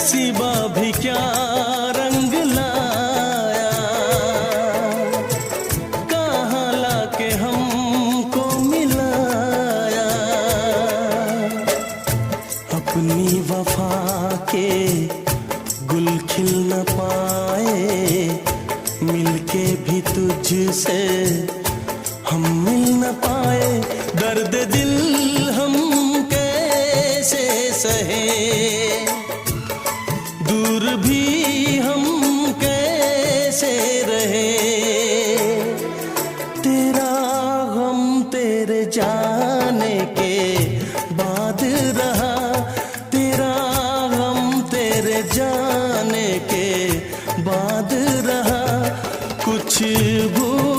नसीबा भी क्या रंग लाया, कहाँ लाके हमको मिलाया। अपनी वफा के गुल खिल न पाए, मिलके भी तुझसे हम मिल न पाए। दर्द दिल हम कैसे सहे, दूर भी हम कैसे रहे। तेरा गम तेरे जाने के बाद रहा, तेरा गम तेरे जाने के बाद रहा। कुछ भूल